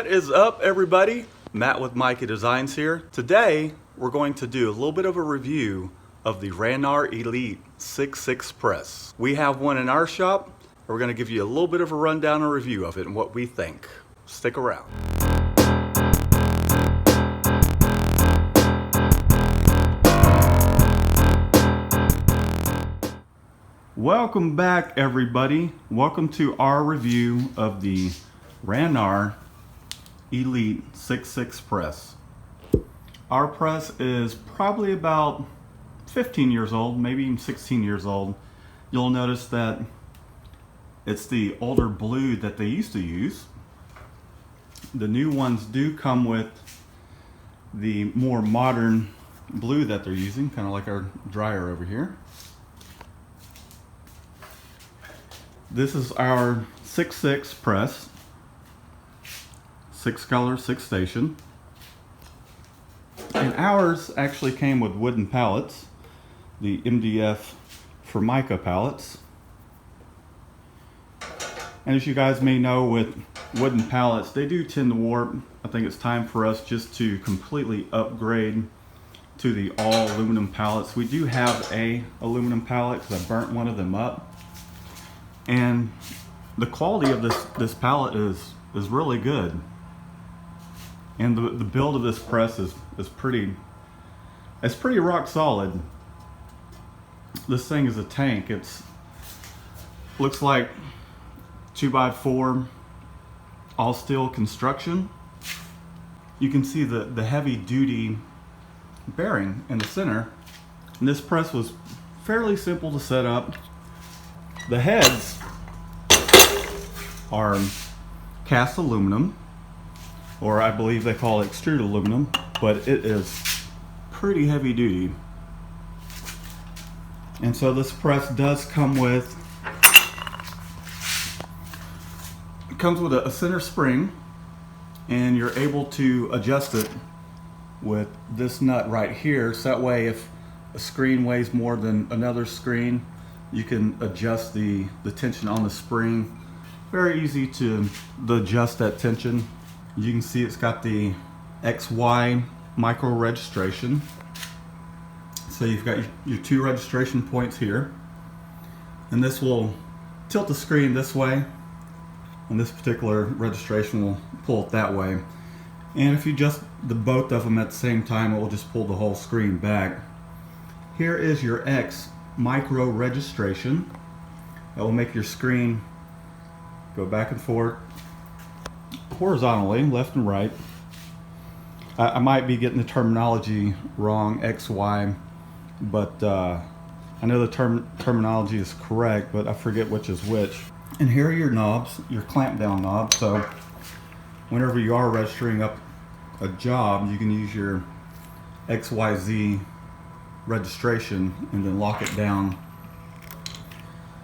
What is up, everybody? Matt with Mikey Designs here. Today we're going to do a little bit of a review of the Ranar Elite 6.6 press. We have one in our shop. We're going to give you a little bit of a rundown and review of it and what we think. Stick around. Welcome back, everybody. Welcome to our review of the Ranar Elite 6.6 press. Our press is probably about 15 years old, maybe even 16 years old. You'll notice that it's the older blue that they used to use. The new ones do come with the more modern blue that they're using, kind of like our dryer over here. This is our 6.6 press, 6 color, 6 station. And ours actually came with wooden pallets, the MDF Formica pallets. And as you guys may know, with wooden pallets, they do tend to warp. I think it's time for us just to completely upgrade to the all aluminum pallets. We do have a aluminum pallet because I burnt one of them up. And the quality of this pallet is really good. And the build of this press is pretty rock solid. This thing is a tank. It's looks like 2x4 all steel construction. You can see the heavy duty bearing in the center. And this press was fairly simple to set up. The heads are cast aluminum, or I believe they call it extruded aluminum, but it is pretty heavy duty. And so this press does come with, it comes with a center spring, and you're able to adjust it with this nut right here, so that way if a screen weighs more than another screen, you can adjust the tension on the spring. Very easy to adjust that tension. You can see it's got the XY micro registration. So you've got your 2 registration points here. And this will tilt the screen this way. And this particular registration will pull it that way. And if you adjust the both of them at the same time, it will just pull the whole screen back. Here is your X micro registration that will make your screen go back and forth horizontally, left and right. I might be getting the terminology wrong, XY, but I know the terminology is correct, but I forget which is which. And here are your knobs, your clamp down knobs. So whenever you are registering up a job, you can use your XYZ registration and then lock it down.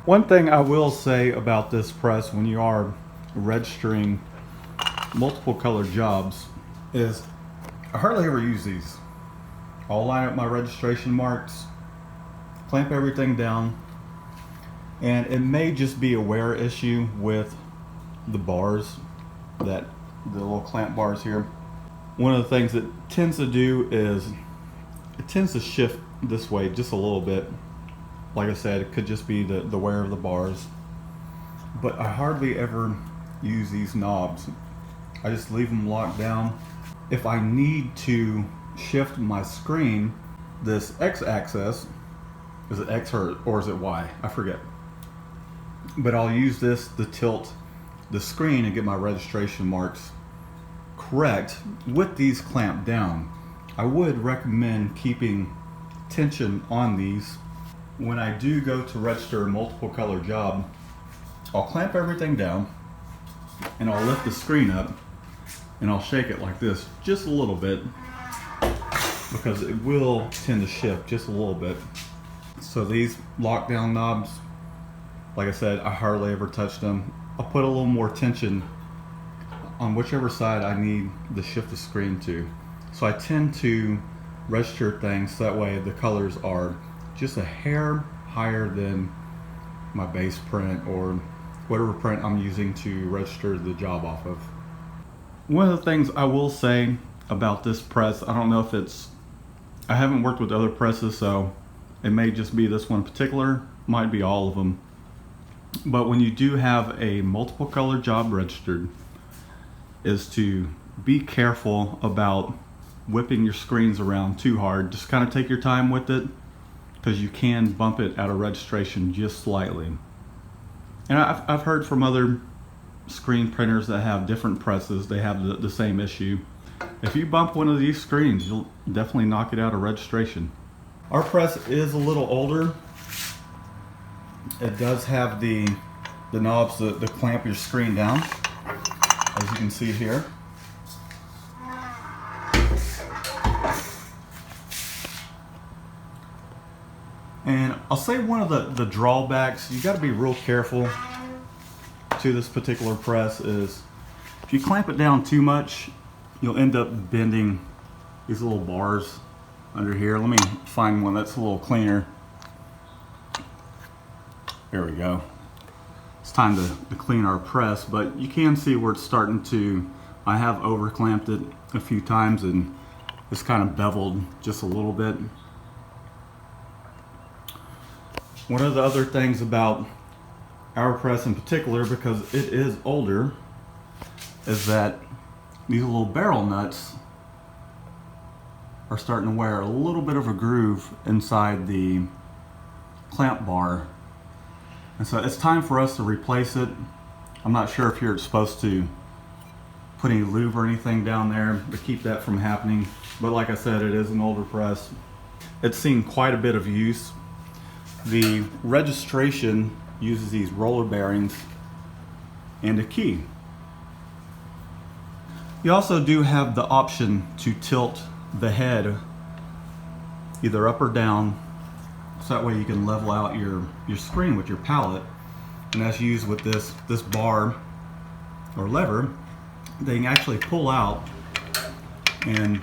One thing I will say about this press when you are registering multiple color jobs is I hardly ever use these. I'll line up my registration marks, clamp everything down, and it may just be a wear issue with the bars, the little clamp bars here. One of the things it tends to do is it tends to shift this way just a little bit. Like I said, it could just be the wear of the bars, but I hardly ever use these knobs. I just leave them locked down. If I need to shift my screen, this X axis, is it X or is it Y? I forget. But I'll use this to tilt the screen and get my registration marks correct with these clamped down. I would recommend keeping tension on these. When I do go to register a multiple color job, I'll clamp everything down and I'll lift the screen up and I'll shake it like this just a little bit because it will tend to shift just a little bit. So these lockdown knobs, like I said, I hardly ever touch them. I'll put a little more tension on whichever side I need to shift the screen to. So I tend to register things so that way the colors are just a hair higher than my base print or whatever print I'm using to register the job off of. One of the things I will say about this press, I don't know if I haven't worked with other presses, so it may just be this one in particular, might be all of them. But when you do have a multiple color job registered, is to be careful about whipping your screens around too hard. Just kind of take your time with it, because you can bump it out of registration just slightly. And I've heard from other screen printers that have different presses, they have the same issue. If you bump one of these screens, you'll definitely knock it out of registration. Our press is a little older. It does have the knobs that clamp your screen down, as you can see here. And I'll say one of the drawbacks, you got to be real careful to this particular press, is if you clamp it down too much, you'll end up bending these little bars under here. Let me find one that's a little cleaner. There we go. It's time to clean our press, but you can see where it's starting to, I have over clamped it a few times and it's kind of beveled just a little bit. One of the other things about our press in particular, because it is older, is that these little barrel nuts are starting to wear a little bit of a groove inside the clamp bar. And so it's time for us to replace it. I'm not sure if you're supposed to put any lube or anything down there to keep that from happening. But like I said, it is an older press. It's seen quite a bit of use. The registration uses these roller bearings and a key. You also do have the option to tilt the head either up or down, so that way you can level out your screen with your palette. And that's used with this bar or lever. They can actually pull out and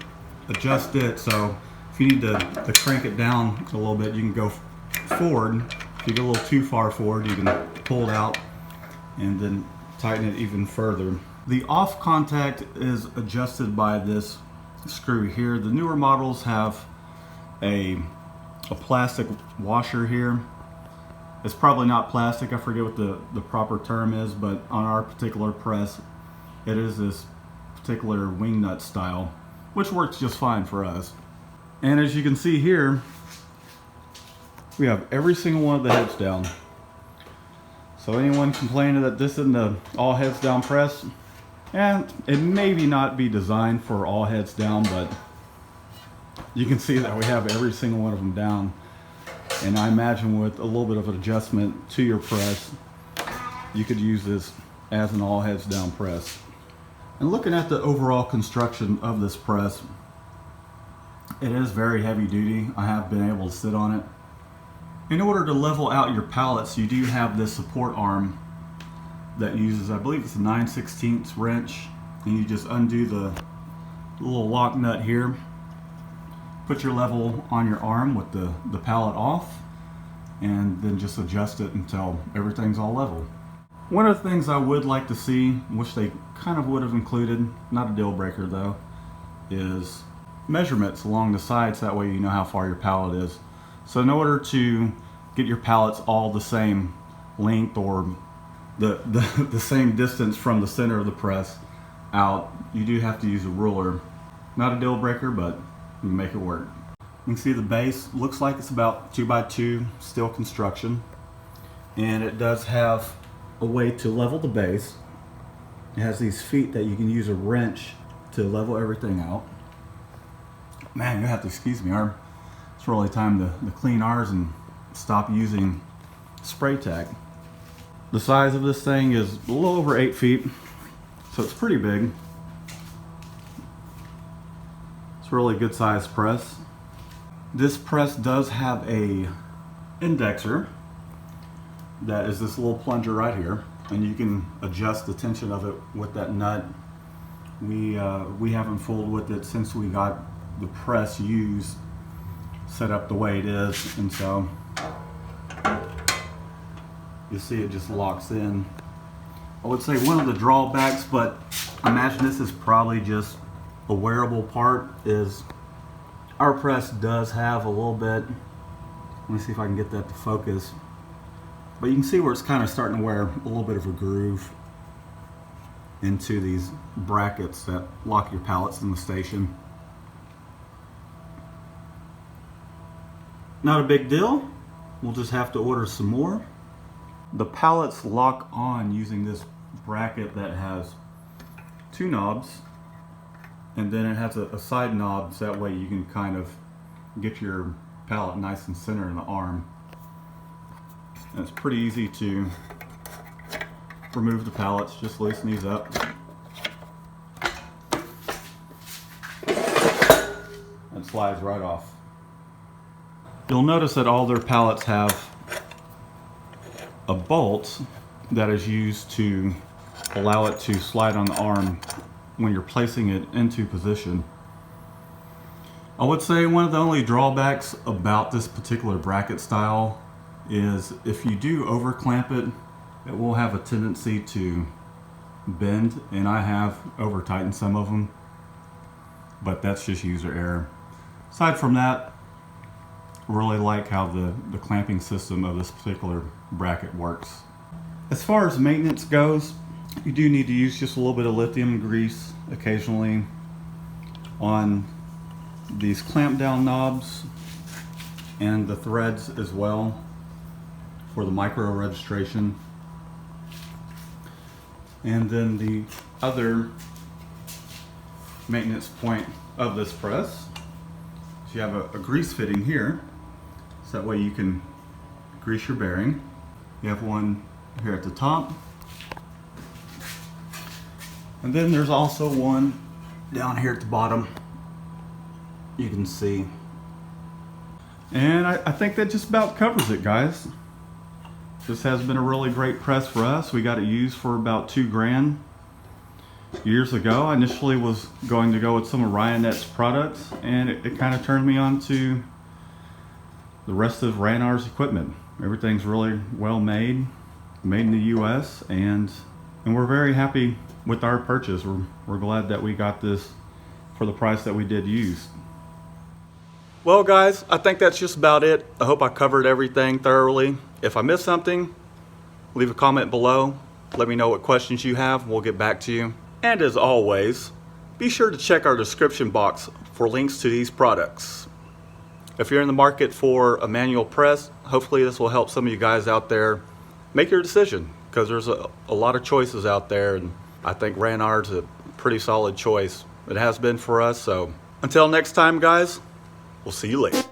adjust it, so if you need to crank it down a little bit, you can go forward. If you get a little too far forward, you can pull it out and then tighten it even further. The off contact is adjusted by this screw here. The newer models have a plastic washer here. It's probably not plastic, I forget what the proper term is, but on our particular press, it is this particular wing nut style, which works just fine for us. And as you can see here, we have every single one of the heads down. So anyone complaining that this isn't an all heads down press, and it maybe not be designed for all heads down, but you can see that we have every single one of them down. And I imagine with a little bit of an adjustment to your press, you could use this as an all heads down press. And looking at the overall construction of this press, it is very heavy duty. I have been able to sit on it. In order to level out your pallets, you do have this support arm that uses, I believe it's a 9/16 wrench, and you just undo the little lock nut here, put your level on your arm with the pallet off, and then just adjust it until everything's all level. One of the things I would like to see, which they kind of would have included, not a deal breaker though, is measurements along the sides, that way you know how far your pallet is. So in order to get your pallets all the same length or the same distance from the center of the press out, you do have to use a ruler. Not a deal breaker, but you can make it work. You can see the base looks like it's about 2x2 steel construction, and it does have a way to level the base. It has these feet that you can use a wrench to level everything out. Man, you have to excuse me, it's really time to clean ours and stop using spray tack. The size of this thing is a little over 8 feet, so it's pretty big. It's a really good size press. This press does have a indexer that is this little plunger right here, and you can adjust the tension of it with that nut. We haven't fooled with it since we got the press used set up the way it is, and so you see it just locks in. I would say one of the drawbacks, but I imagine this is probably just a wearable part, is our press does have a little bit, let me see if I can get that to focus, but you can see where it's kind of starting to wear a little bit of a groove into these brackets that lock your pallets in the station. Not a big deal, we'll just have to order some more. The pallets lock on using this bracket that has two knobs, and then it has a side knob, so that way you can kind of get your pallet nice and center in the arm. And it's pretty easy to remove the pallets, just loosen these up. And it slides right off. You'll notice that all their pallets have a bolt that is used to allow it to slide on the arm when you're placing it into position. I would say one of the only drawbacks about this particular bracket style is if you do over clamp it, it will have a tendency to bend, and I have over tightened some of them, but that's just user error. Aside from that, I really like how the clamping system of this particular bracket works. As far as maintenance goes, you do need to use just a little bit of lithium grease occasionally on these clamp down knobs and the threads as well for the micro registration. And then the other maintenance point of this press is you have a grease fitting here, so that way you can grease your bearing. You have one here at the top, and then there's also one down here at the bottom, you can see. And I think that just about covers it, guys. This has been a really great press for us. We got it used for about $2,000 years ago. I initially was going to go with some of Ryanet's products, and it kind of turned me on to the rest of Ranar's equipment. Everything's really well made in the US, and we're very happy with our purchase. We're glad that we got this for the price that we did use. Well guys, I think that's just about it. I hope I covered everything thoroughly. If I missed something, leave a comment below. Let me know what questions you have, and we'll get back to you. And as always, be sure to check our description box for links to these products. If you're in the market for a manual press, hopefully this will help some of you guys out there make your decision, because there's a lot of choices out there, and I think Ranar's a pretty solid choice. It has been for us. So until next time guys, we'll see you later.